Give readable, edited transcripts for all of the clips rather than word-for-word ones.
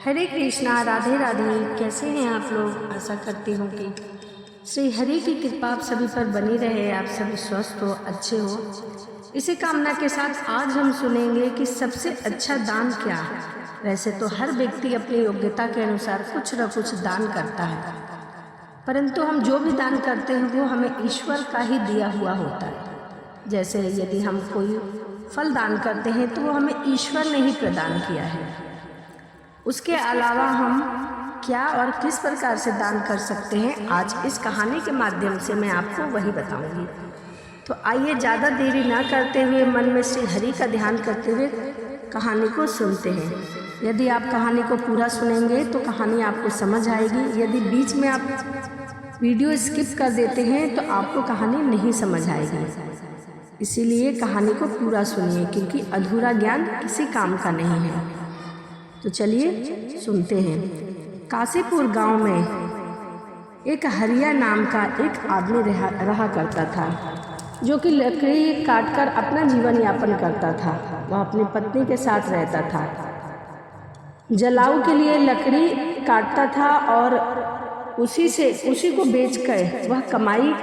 हरे कृष्णा, राधे राधे। कैसे हैं आप लोग? आशा करती हूँ कि श्री हरि की कृपा आप सभी पर बनी रहे, आप सभी स्वस्थ हो, अच्छे हो। इसी कामना के साथ आज हम सुनेंगे कि सबसे अच्छा दान क्या है। वैसे तो हर व्यक्ति अपनी योग्यता के अनुसार कुछ न कुछ दान करता है, परंतु हम जो भी दान करते हैं वो हमें ईश्वर का ही दिया हुआ होता है। जैसे यदि हम कोई फल दान करते हैं तो वो हमें ईश्वर ने ही प्रदान किया है। उसके अलावा हम क्या और किस प्रकार से दान कर सकते हैं, आज इस कहानी के माध्यम से मैं आपको वही बताऊंगी। तो आइए ज़्यादा देरी ना करते हुए मन में श्री हरि का ध्यान करते हुए कहानी को सुनते हैं। यदि आप कहानी को पूरा सुनेंगे तो कहानी आपको समझ आएगी। यदि बीच में आप वीडियो स्किप कर देते हैं तो आपको कहानी नहीं समझ आएगी। इसीलिए कहानी को पूरा सुनिए, क्योंकि अधूरा ज्ञान किसी काम का नहीं है। तो चलिए सुनते हैं। काशीपुर गांव में एक हरिया नाम का एक आदमी रहा करता था, जो कि लकड़ी काटकर अपना जीवन यापन करता था। वह अपनी पत्नी के साथ रहता था, जलाऊ के लिए लकड़ी काटता था और उसी को बेचकर वह कमाई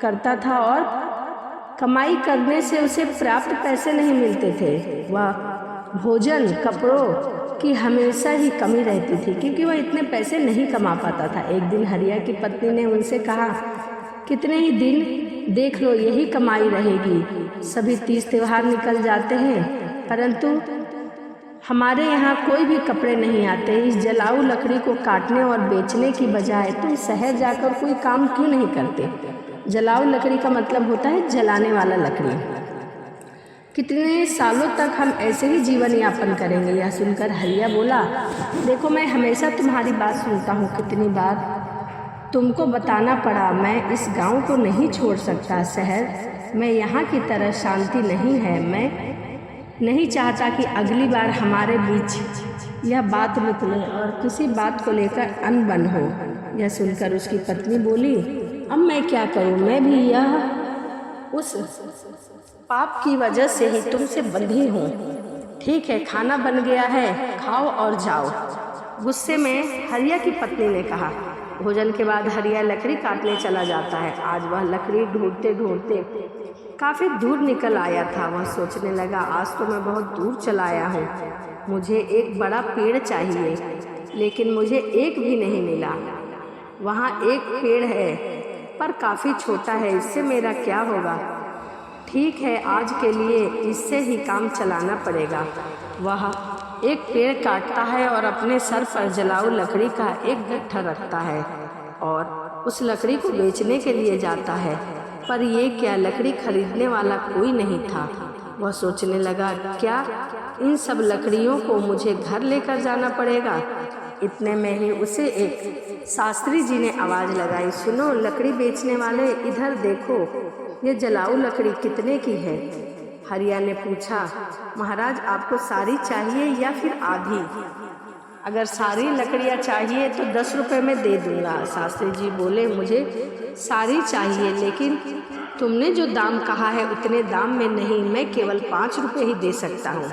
करता था, और कमाई करने से उसे प्राप्त पैसे नहीं मिलते थे। वह भोजन कपड़ों की हमेशा ही कमी रहती थी, क्योंकि वह इतने पैसे नहीं कमा पाता था। एक दिन हरिया की पत्नी ने उनसे कहा, कितने ही दिन देख लो यही कमाई रहेगी। सभी तीज त्योहार निकल जाते हैं, परंतु हमारे यहाँ कोई भी कपड़े नहीं आते। इस जलाऊ लकड़ी को काटने और बेचने की बजाय तुम शहर जाकर कोई काम क्यों नहीं करते? जलाऊ लकड़ी का मतलब होता है जलाने वाला लकड़ी। कितने सालों तक हम ऐसे ही जीवन यापन करेंगे? यह सुनकर हरिया बोला, देखो मैं हमेशा तुम्हारी बात सुनता हूँ, कितनी बार तुमको बताना पड़ा। मैं इस गांव को नहीं छोड़ सकता। शहर में यहाँ की तरह शांति नहीं है। मैं नहीं चाहता कि अगली बार हमारे बीच यह बात निकले और किसी बात को लेकर अनबन हो। यह सुनकर उसकी पत्नी बोली, अब मैं क्या करूँ? मैं भी यह उस पाप की वजह से ही तुमसे बंधी हूँ। ठीक है, खाना बन गया है, खाओ और जाओ। गुस्से में हरिया की पत्नी ने कहा। भोजन के बाद हरिया लकड़ी काटने चला जाता है। आज वह लकड़ी ढूंढते ढूंढते काफ़ी दूर निकल आया था। वह सोचने लगा, आज तो मैं बहुत दूर चला आया हूँ। मुझे एक बड़ा पेड़ चाहिए, लेकिन मुझे एक भी नहीं मिला। वहाँ एक पेड़ है पर काफ़ी छोटा है, इससे मेरा क्या होगा? ठीक है, आज के लिए इससे ही काम चलाना पड़ेगा। वह एक पेड़ काटता है और अपने सर पर जलाऊ लकड़ी का एक गट्ठा रखता है और उस लकड़ी को बेचने के लिए जाता है। पर ये क्या, लकड़ी खरीदने वाला कोई नहीं था। वह सोचने लगा, क्या इन सब लकड़ियों को मुझे घर लेकर जाना पड़ेगा? इतने में ही उसे एक शास्त्री जी ने आवाज़ लगाई, सुनो लकड़ी बेचने वाले, इधर देखो, ये जलाऊ लकड़ी कितने की है? हरिया ने पूछा, महाराज आपको सारी चाहिए या फिर आधी? अगर सारी लकड़ियाँ चाहिए तो 10 रुपये में दे दूंगा। शास्त्री जी बोले, मुझे सारी चाहिए, लेकिन तुमने जो दाम कहा है उतने दाम में नहीं, मैं केवल 5 रुपये ही दे सकता हूँ।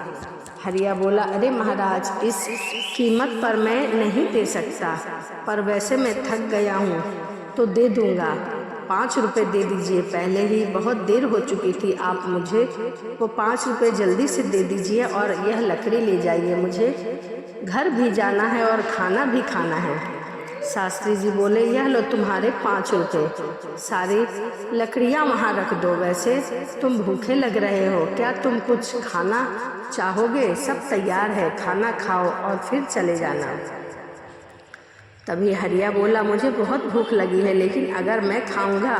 हरिया बोला, अरे महाराज, इस कीमत पर मैं नहीं दे सकता, पर वैसे मैं थक गया हूँ तो दे दूंगा। 5 रुपये दे दीजिए, पहले ही बहुत देर हो चुकी थी। आप मुझे वो 5 रुपये जल्दी से दे दीजिए और यह लकड़ी ले जाइए। मुझे घर भी जाना है और खाना भी खाना है। शास्त्री जी बोले, यह लो तुम्हारे 5 रुपये, सारी लकड़ियाँ वहाँ रख दो। वैसे तुम भूखे लग रहे हो, क्या तुम कुछ खाना चाहोगे? सब तैयार है, खाना खाओ और फिर चले जाना। तभी हरिया बोला, मुझे बहुत भूख लगी है, लेकिन अगर मैं खाऊंगा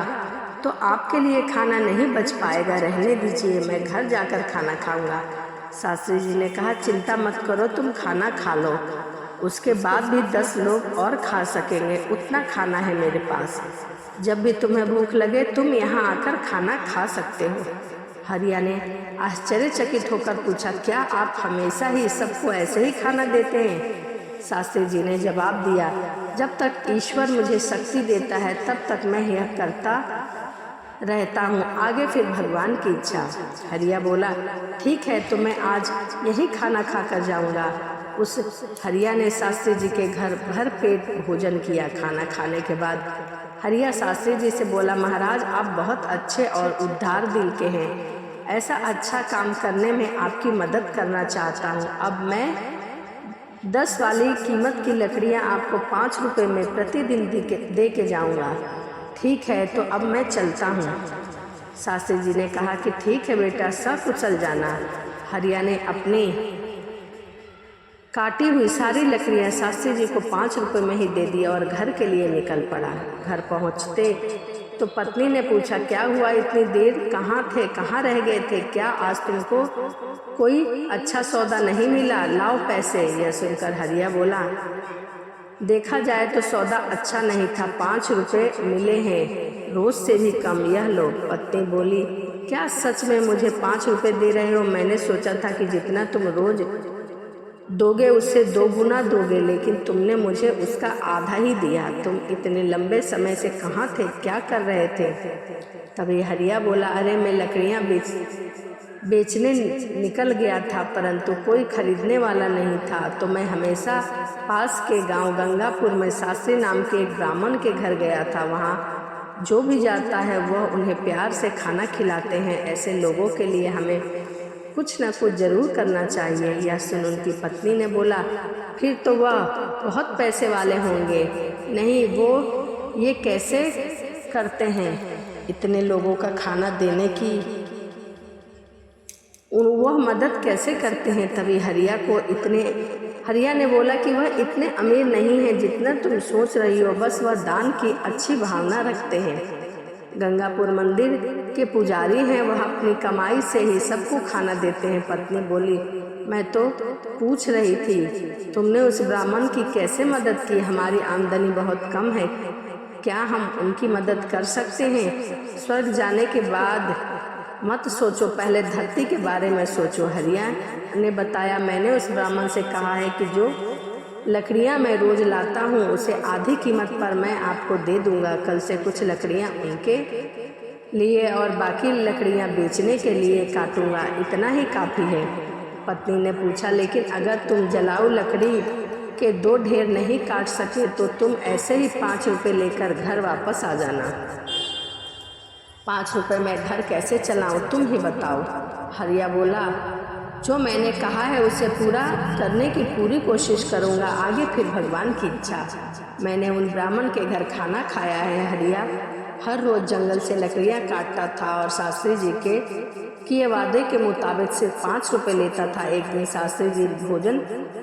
तो आपके लिए खाना नहीं बच पाएगा। रहने दीजिए, मैं घर जाकर खाना खाऊंगा। शास्त्री जी ने कहा, चिंता मत करो, तुम खाना खा लो, उसके बाद भी 10 लोग और खा सकेंगे, उतना खाना है मेरे पास। जब भी तुम्हें भूख लगे तुम यहाँ आकर खाना खा सकते हो। हरिया ने आश्चर्यचकित होकर पूछा, क्या आप हमेशा ही सबको ऐसे ही खाना देते हैं? शास्त्री जी ने जवाब दिया, जब तक ईश्वर मुझे शक्ति देता है तब तक मैं यह करता रहता हूँ, आगे फिर भगवान की इच्छा। हरिया बोला, ठीक है, तो मैं आज यही खाना खाकर जाऊँगा। उस हरिया ने शास्त्री जी के घर भर पेट भोजन किया। खाना खाने के बाद हरिया शास्त्री जी से बोला, महाराज आप बहुत अच्छे और उदार दिल के हैं, ऐसा अच्छा काम करने में आपकी मदद करना चाहता हूँ। अब मैं 10 वाली कीमत की लकड़ियाँ आपको 5 रुपये में प्रतिदिन दे के जाऊँगा। ठीक है, तो अब मैं चलता हूँ। शास्त्री जी ने कहा कि ठीक है बेटा, सकुशल जाना। हरिया ने अपनी काटी हुई सारी लकड़ियाँ शास्त्री जी को 5 रुपये में ही दे दी और घर के लिए निकल पड़ा। घर पहुँचते तो पत्नी ने पूछा, क्या हुआ इतनी देर, कहाँ थे, कहाँ रह गए थे, क्या आज तुमको कोई अच्छा सौदा नहीं मिला, लाओ पैसे। यह सुनकर हरिया बोला, देखा जाए तो सौदा अच्छा नहीं था, 5 रुपये मिले हैं, रोज से भी कम, यह लो। पत्नी बोली, क्या सच में मुझे 5 रुपये दे रहे हो? मैंने सोचा था कि जितना तुम रोज दोगे उससे 2 गुना दोगे, लेकिन तुमने मुझे उसका आधा ही दिया। तुम इतने लंबे समय से कहाँ थे, क्या कर रहे थे? तभी हरिया बोला, अरे मैं लकड़ियाँ बेचने निकल गया था, परंतु कोई खरीदने वाला नहीं था, तो मैं हमेशा पास के गांव गंगापुर में शास्त्री नाम के एक ब्राह्मण के घर गया था। वहाँ जो भी जाता है वह उन्हें प्यार से खाना खिलाते हैं। ऐसे लोगों के लिए हमें कुछ न कुछ जरूर करना चाहिए। यह सुन उनकी पत्नी ने बोला, फिर तो वह बहुत पैसे वाले होंगे। नहीं, वो ये कैसे करते हैं, इतने लोगों का खाना देने की वह मदद कैसे करते हैं? तभी हरिया ने बोला कि वह इतने अमीर नहीं है जितना तुम सोच रही हो, बस वह दान की अच्छी भावना रखते हैं। गंगापुर मंदिर के पुजारी हैं, वह अपनी कमाई से ही सबको खाना देते हैं। पत्नी बोली, मैं तो पूछ रही थी तुमने उस ब्राह्मण की कैसे मदद की? हमारी आमदनी बहुत कम है, क्या हम उनकी मदद कर सकते हैं? स्वर्ग जाने के बाद मत सोचो, पहले धरती के बारे में सोचो। हरिया ने बताया, मैंने उस ब्राह्मण से कहा है कि जो लकड़ियाँ मैं रोज लाता हूँ उसे आधी कीमत पर मैं आपको दे दूँगा। कल से कुछ लकड़ियाँ उनके लिए और बाकी लकड़ियाँ बेचने के लिए काटूँगा, इतना ही काफ़ी है। पत्नी ने पूछा, लेकिन अगर तुम जलाऊ लकड़ी के 2 ढेर नहीं काट सके तो तुम ऐसे ही 5 रुपये लेकर घर वापस आ जाना। 5 रुपये में घर कैसे चलाऊं, तुम ही बताओ। हरिया बोला, जो मैंने कहा है उसे पूरा करने की पूरी कोशिश करूंगा, आगे फिर भगवान की इच्छा। मैंने उन ब्राह्मण के घर खाना खाया है। हरिया हर रोज जंगल से लकड़ियां काटता था और शास्त्री जी के किए वादे के मुताबिक सिर्फ 5 रुपये लेता था। एक दिन शास्त्री जी भोजन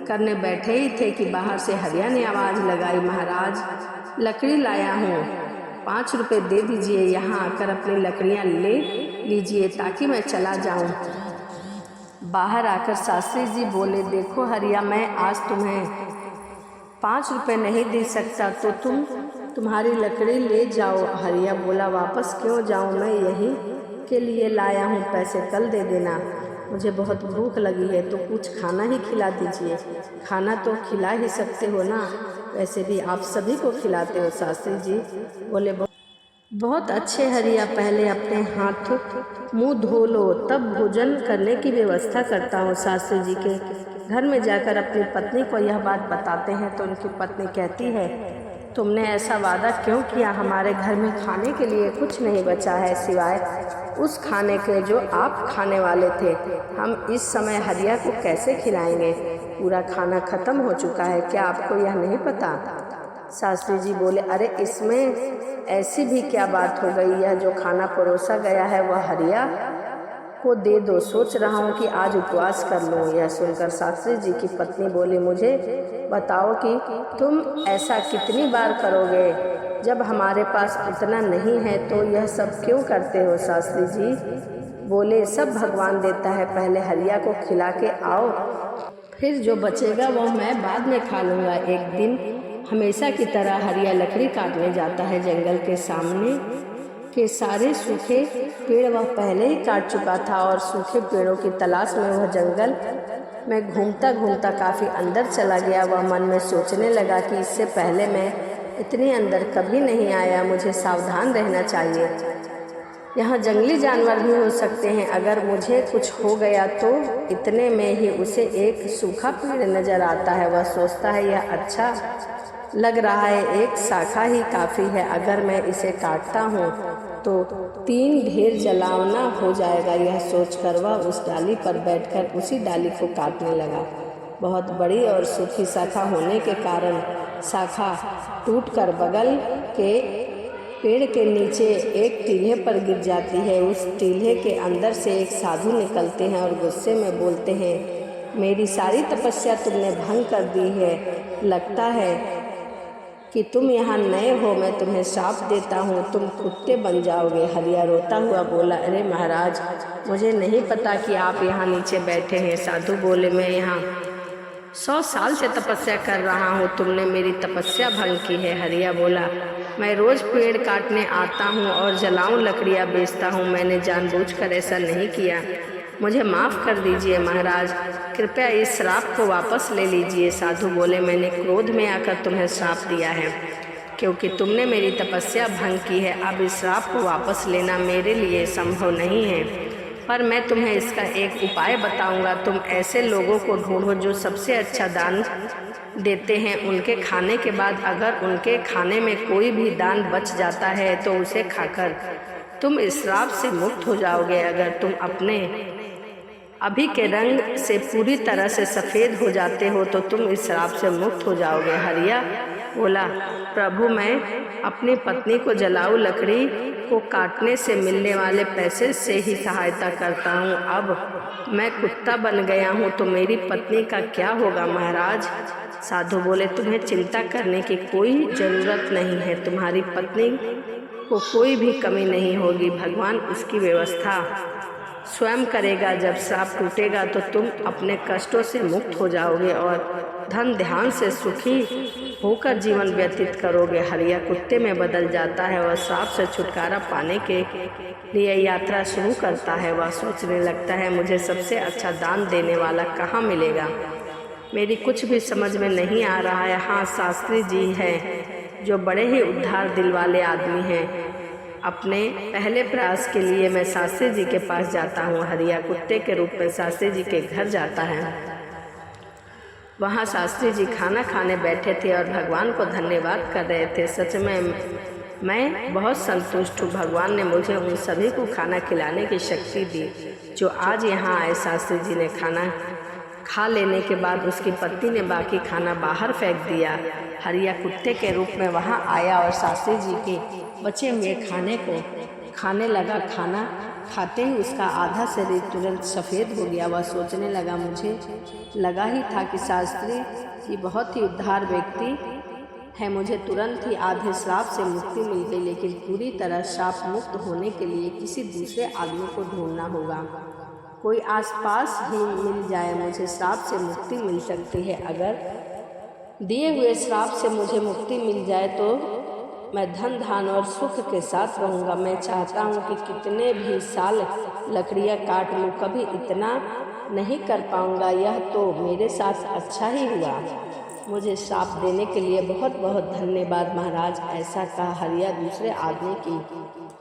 करने बैठे ही थे कि बाहर से हरिया ने आवाज़ लगाई, महाराज लकड़ी लाया हूँ, 5 रुपये दे दीजिए, यहाँ आकर अपनी लकड़ियाँ ले लीजिए ताकि मैं चला जाऊँ। बाहर आकर शास्त्री जी बोले, देखो हरिया, मैं आज तुम्हें 5 रुपये नहीं दे सकता, तो तुम्हारी लकड़ी ले जाओ। हरिया बोला, वापस क्यों जाऊँ, मैं यही के लिए लाया हूँ, पैसे कल दे देना। मुझे बहुत भूख लगी है तो कुछ खाना ही खिला दीजिए। खाना तो खिला ही सकते हो ना, वैसे भी आप सभी को खिलाते हो। शास्त्री जी बोले, बहुत अच्छे हरिया, पहले अपने हाथ मुंह धो लो, तब भोजन करने की व्यवस्था करता हूँ। शास्त्री जी के घर में जाकर अपनी पत्नी को यह बात बताते हैं तो उनकी पत्नी कहती है, तुमने ऐसा वादा क्यों किया? हमारे घर में खाने के लिए कुछ नहीं बचा है सिवाय उस खाने के जो आप खाने वाले थे। हम इस समय हरिया को कैसे खिलाएंगे? पूरा खाना खत्म हो चुका है, क्या आपको यह नहीं पता? शास्त्री जी बोले, अरे इसमें ऐसी भी क्या बात हो गई, यह जो खाना परोसा गया है वह हरिया को दे दो, सोच रहा हूँ कि आज उपवास कर लूँ। यह सुनकर शास्त्री जी की पत्नी बोली, मुझे बताओ कि तुम ऐसा कितनी बार करोगे? जब हमारे पास उतना नहीं है तो यह सब क्यों करते हो? शास्त्री जी बोले, सब भगवान देता है, पहले हरिया को खिला के आओ, फिर जो बचेगा वह मैं बाद में खा लूँगा। एक दिन हमेशा की तरह हरिया लकड़ी काटने जाता है। जंगल के सामने के सारे सूखे पेड़ वह पहले ही काट चुका था और सूखे पेड़ों की तलाश में वह जंगल में घूमता घूमता काफ़ी अंदर चला गया। वह मन में सोचने लगा कि इससे पहले मैं इतने अंदर कभी नहीं आया, मुझे सावधान रहना चाहिए। यहाँ जंगली जानवर भी हो सकते हैं। अगर मुझे कुछ हो गया तो इतने में ही उसे एक सूखा पेड़ नजर आता है। वह सोचता है यह अच्छा लग रहा है, एक शाखा ही काफ़ी है। अगर मैं इसे काटता हूँ तो 3 ढेर जलावना हो जाएगा। यह सोचकर वह उस डाली पर बैठकर उसी डाली को काटने लगा। बहुत बड़ी और सूखी शाखा होने के कारण शाखा टूटकर बगल के पेड़ के नीचे एक टीले पर गिर जाती है। उस टीले के अंदर से एक साधु निकलते हैं और गुस्से में बोलते हैं, मेरी सारी तपस्या तुमने भंग कर दी है। लगता है कि तुम यहाँ नए हो, मैं तुम्हें श्राप देता हूँ, तुम कुत्ते बन जाओगे। हरिया रोता हुआ बोला, अरे महाराज, मुझे नहीं पता कि आप यहाँ नीचे बैठे हैं। साधु बोले, मैं यहाँ 100 साल से तपस्या कर रहा हूँ, तुमने मेरी तपस्या भंग की है। हरिया बोला, मैं रोज पेड़ काटने आता हूँ और जलाऊं लकड़ियाँ बेचता हूँ, मैंने जानबूझकर ऐसा नहीं किया, मुझे माफ़ कर दीजिए महाराज, कृपया इस श्राप को वापस ले लीजिए। साधु बोले, मैंने क्रोध में आकर तुम्हें श्राप दिया है क्योंकि तुमने मेरी तपस्या भंग की है। अब इस श्राप को वापस लेना मेरे लिए संभव नहीं है, पर मैं तुम्हें इसका एक उपाय बताऊंगा। तुम ऐसे लोगों को ढूंढो जो सबसे अच्छा दान देते हैं। उनके खाने के बाद अगर उनके खाने में कोई भी दान बच जाता है तो उसे खाकर तुम इस श्राप से मुक्त हो जाओगे। अगर तुम अपने अभी के रंग से पूरी तरह से सफ़ेद हो जाते हो तो तुम इस श्राप से मुक्त हो जाओगे। हरिया बोला, प्रभु, मैं अपनी पत्नी को जलाऊ लकड़ी को काटने से मिलने वाले पैसे से ही सहायता करता हूँ। अब मैं कुत्ता बन गया हूँ तो मेरी पत्नी का क्या होगा महाराज? साधु बोले, तुम्हें चिंता करने की कोई ज़रूरत नहीं है, तुम्हारी पत्नी को कोई भी कमी नहीं होगी, भगवान उसकी व्यवस्था स्वयं करेगा। जब श्राप टूटेगा तो तुम अपने कष्टों से मुक्त हो जाओगे और धन ध्यान से सुखी होकर जीवन व्यतीत करोगे। हरिया कुत्ते में बदल जाता है और श्राप से छुटकारा पाने के लिए यात्रा शुरू करता है। वह सोचने लगता है, मुझे सबसे अच्छा दान देने वाला कहाँ मिलेगा, मेरी कुछ भी समझ में नहीं आ रहा है। हाँ, शास्त्री जी हैं जो बड़े ही उद्धार दिल वाले आदमी हैं। अपने पहले प्रयास के लिए मैं शास्त्री जी के पास जाता हूँ। हरिया कुत्ते के रूप में शास्त्री जी के घर जाता है। वहाँ शास्त्री जी खाना खाने बैठे थे और भगवान को धन्यवाद कर रहे थे। सच में मैं बहुत संतुष्ट हूँ, भगवान ने मुझे उन सभी को खाना खिलाने की शक्ति दी जो आज यहाँ आए। शास्त्री जी ने खाना खा लेने के बाद उसकी पत्नी ने बाकी खाना बाहर फेंक दिया। हरिया कुत्ते के रूप में वहाँ आया और शास्त्री जी के बचे हुए खाने को खाने लगा। खाना खाते ही उसका आधा शरीर तुरंत सफ़ेद हो गया। वह सोचने लगा, मुझे लगा ही था कि शास्त्री जी बहुत ही उद्धार व्यक्ति है, मुझे तुरंत ही आधे श्राप से मुक्ति मिल गई, लेकिन पूरी तरह श्राप मुक्त होने के लिए किसी दूसरे आदमी को ढूंढना होगा, कोई आसपास ही मिल जाए, मुझे श्राप से मुक्ति मिल सकती है। अगर दिए हुए श्राप से मुझे मुक्ति मिल जाए तो मैं धन धान और सुख के साथ रहूँगा। मैं चाहता हूँ कि कितने भी साल लकड़ियाँ काट लूँ, कभी इतना नहीं कर पाऊँगा। यह तो मेरे साथ अच्छा ही हुआ, मुझे श्राप देने के लिए बहुत बहुत धन्यवाद महाराज। ऐसा कहा हरिया दूसरे आदमी की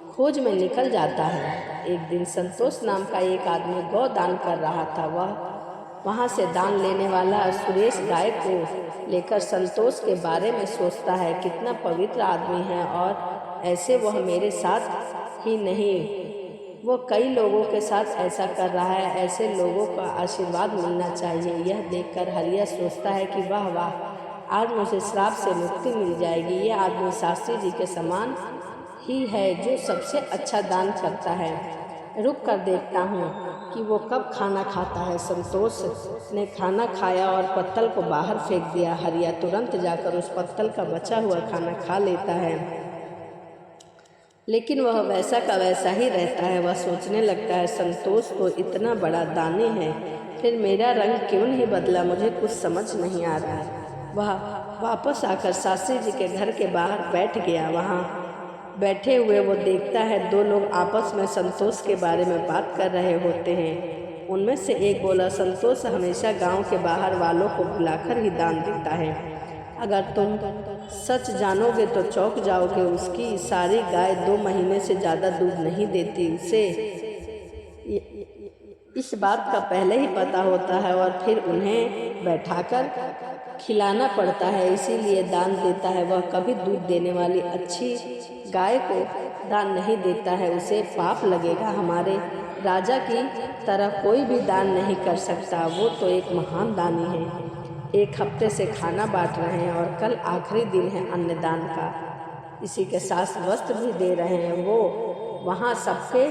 खोज में निकल जाता है। एक दिन संतोष नाम का एक आदमी गौ दान कर रहा था। वह वहाँ से दान लेने वाला सुरेश गाय को लेकर संतोष के बारे में सोचता है, कितना पवित्र आदमी है और ऐसे वह मेरे साथ ही नहीं, वो कई लोगों के साथ ऐसा कर रहा है, ऐसे लोगों का आशीर्वाद मिलना चाहिए। यह देखकर हरिया सोचता है कि वाह वाह, आज मुझे श्राप से मुक्ति मिल जाएगी। यह आदमी शास्त्री जी के समान ही है जो सबसे अच्छा दान करता है। रुक कर देखता हूँ कि वो कब खाना खाता है। संतोष ने खाना खाया और पत्तल को बाहर फेंक दिया। हरिया तुरंत जाकर उस पत्तल का बचा हुआ खाना खा लेता है, लेकिन वह वैसा का वैसा ही रहता है। वह सोचने लगता है, संतोष तो इतना बड़ा दानी है, फिर मेरा रंग क्यों नहीं बदला, मुझे कुछ समझ नहीं आ रहा है। वह वापस आकर शास्त्री जी के घर के बाहर बैठ गया। वहाँ बैठे हुए वो देखता है 2 लोग आपस में संतोष के बारे में बात कर रहे होते हैं। उनमें से एक बोला, संतोष हमेशा गांव के बाहर वालों को बुलाकर ही दान देता है, अगर तुम सच जानोगे तो चौंक जाओगे। उसकी सारी गाय 2 महीने से ज़्यादा दूध नहीं देती। उसे इस बात का पहले ही पता होता है और फिर उन्हें बैठाकर खिलाना पड़ता है, इसीलिए दान देता है। वह कभी दूध देने वाली अच्छी गाय को दान नहीं देता है, उसे पाप लगेगा। हमारे राजा की तरह कोई भी दान नहीं कर सकता, वो तो एक महान दानी है। 1 हफ्ते से खाना बांट रहे हैं और कल आखिरी दिन है अन्नदान का। इसी के साथ वस्त्र भी दे रहे हैं। वो वहाँ सबके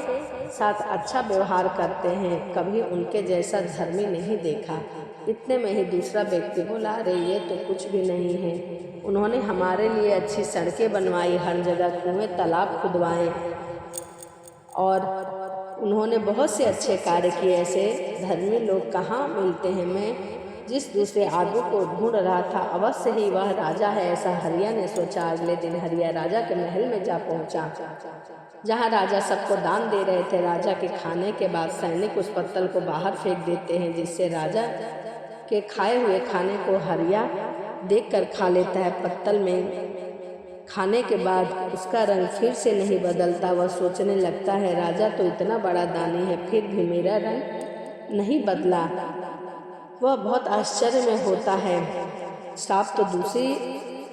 साथ अच्छा व्यवहार करते हैं, कभी उनके जैसा धर्मी नहीं देखा। इतने में ही दूसरा व्यक्ति बोला, अरे ये तो कुछ भी नहीं है। उन्होंने हमारे लिए अच्छी सड़कें बनवाई, हर जगह कुएं तालाब खुदवाए और उन्होंने बहुत से अच्छे कार्य किए। ऐसे धर्मी लोग कहाँ मिलते हैं। मैं जिस दूसरे आदमी को ढूंढ रहा था, अवश्य ही वह राजा है, ऐसा हरिया ने सोचा। अगले दिन हरिया राजा के महल में जा पहुंचा, जहां राजा सबको दान दे रहे थे। राजा के खाने के बाद सैनिक उस पत्तल को बाहर फेंक देते हैं, जिससे राजा के खाए हुए खाने को हरिया देखकर खा लेता है। पत्तल में खाने के बाद उसका रंग फिर से नहीं बदलता। वह सोचने लगता है, राजा तो इतना बड़ा दानी है, फिर भी मेरा रंग नहीं बदला। वह बहुत आश्चर्य में होता है। श्राप तो दूसरी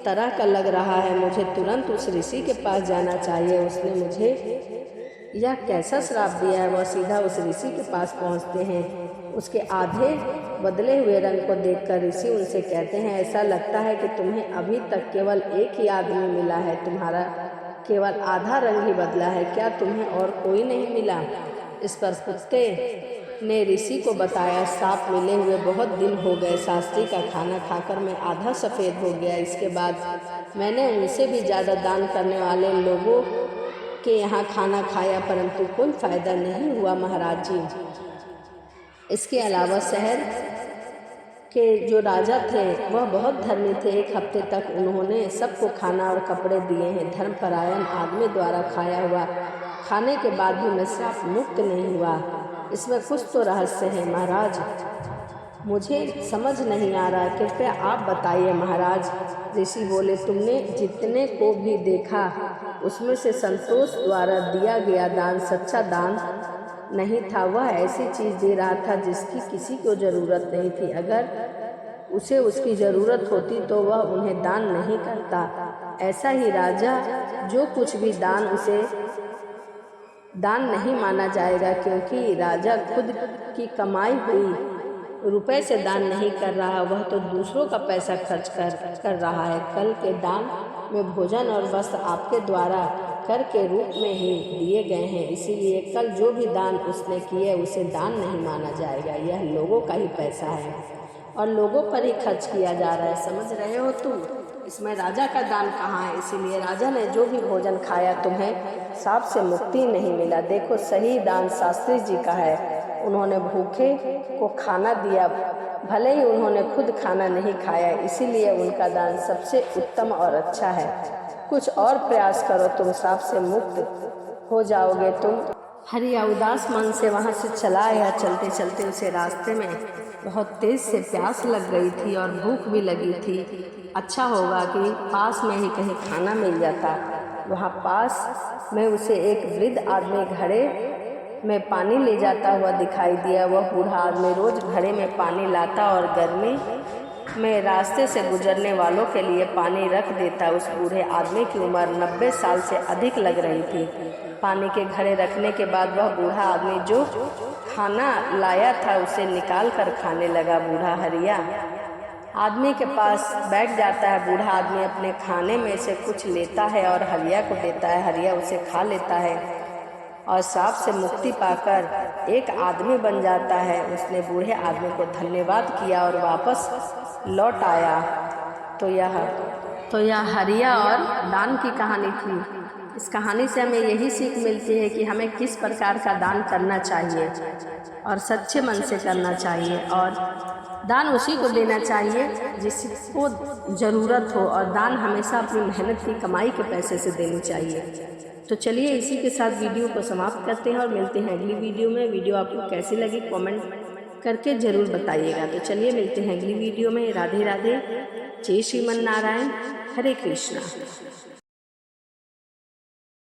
तरह का लग रहा है, मुझे तुरंत उस ऋषि के पास जाना चाहिए। उसने मुझे यह कैसा श्राप दिया है। वह सीधा उस ऋषि के पास पहुंचते हैं। उसके आधे बदले हुए रंग को देखकर ऋषि उनसे कहते हैं, ऐसा लगता है कि तुम्हें अभी तक केवल एक ही आदमी मिला है, तुम्हारा केवल आधा रंग ही बदला है, क्या तुम्हें और कोई नहीं मिला। इस पर कुत्ते ने ऋषि को बताया, सांप मिले हुए बहुत दिन हो गए, शास्त्री का खाना खाकर मैं आधा सफ़ेद हो गया। इसके बाद मैंने उनसे भी ज़्यादा दान करने वाले लोगों के यहाँ खाना खाया, परंतु कोई फ़ायदा नहीं हुआ महाराज जी। इसके अलावा शहर के जो राजा थे वह बहुत धर्मी थे। 1 हफ्ते तक उन्होंने सबको खाना और कपड़े दिए हैं। धर्मपरायण आदमी द्वारा खाया हुआ खाने के बाद भी मैं श्राप मुक्त नहीं हुआ। इसमें कुछ तो रहस्य है महाराज, मुझे समझ नहीं आ रहा, कृपया आप बताइए महाराज। ऋषि बोले, तुमने जितने को भी देखा उसमें से संतोष द्वारा दिया गया दान सच्चा दान नहीं था। वह ऐसी चीज़ दे रहा था जिसकी किसी को ज़रूरत नहीं थी। अगर उसे उसकी ज़रूरत होती तो वह उन्हें दान नहीं करता। ऐसा ही राजा जो कुछ भी दान उसे दान नहीं माना जाएगा, क्योंकि राजा खुद की कमाई हुई रुपए से दान नहीं कर रहा, वह तो दूसरों का पैसा खर्च कर रहा है। कल के दान में भोजन और वस्त्र आपके द्वारा कर के रूप में ही दिए गए हैं, इसीलिए कल जो भी दान उसने किए उसे दान नहीं माना जाएगा। यह लोगों का ही पैसा है और लोगों पर ही खर्च किया जा रहा है, समझ रहे हो तुम। इसमें राजा का दान कहाँ है। इसीलिए राजा ने जो भी भोजन खाया तुम्हें सांप से मुक्ति नहीं मिला। देखो, सही दान शास्त्री जी का है। उन्होंने भूखे को खाना दिया, भले ही उन्होंने खुद खाना नहीं खाया, इसीलिए उनका दान सबसे उत्तम और अच्छा है। कुछ और प्रयास करो, तुम सांप से मुक्त हो जाओगे। तुम हरिया उदास मन से वहाँ से चला आया। चलते चलते उसे रास्ते में बहुत तेज से प्यास लग गई थी और भूख भी लगी थी। अच्छा होगा कि पास में ही कहीं खाना मिल जाता। वहाँ पास में उसे एक वृद्ध आदमी घड़े में पानी ले जाता हुआ दिखाई दिया। वह बूढ़ा आदमी रोज घड़े में पानी लाता और गर्मी में रास्ते से गुजरने वालों के लिए पानी रख देता। उस बूढ़े आदमी की उम्र 90 साल से अधिक लग रही थी। पानी के घड़े रखने के बाद वह बूढ़ा आदमी जो खाना लाया था उसे निकाल कर खाने लगा। बूढ़ा हरिया आदमी के पास बैठ जाता है। बूढ़ा आदमी अपने खाने में से कुछ लेता है और हरिया को देता है। हरिया उसे खा लेता है और सांप से मुक्ति पाकर एक आदमी बन जाता है। उसने बूढ़े आदमी को धन्यवाद किया और वापस लौट आया। तो यह हरिया और दान की कहानी थी। इस कहानी से हमें यही सीख मिलती है कि हमें किस प्रकार का दान करना चाहिए और सच्चे मन से करना चाहिए, और दान उसी को देना चाहिए जिसको ज़रूरत हो, और दान हमेशा अपनी मेहनत की कमाई के पैसे से देनी चाहिए। तो चलिए इसी के साथ वीडियो को समाप्त करते हैं और मिलते हैं अगली वीडियो में। वीडियो आपको कैसी लगी कमेंट करके ज़रूर बताइएगा। तो चलिए मिलते हैं अगली वीडियो में। राधे राधे, जय श्रीमन नारायण, हरे कृष्णा।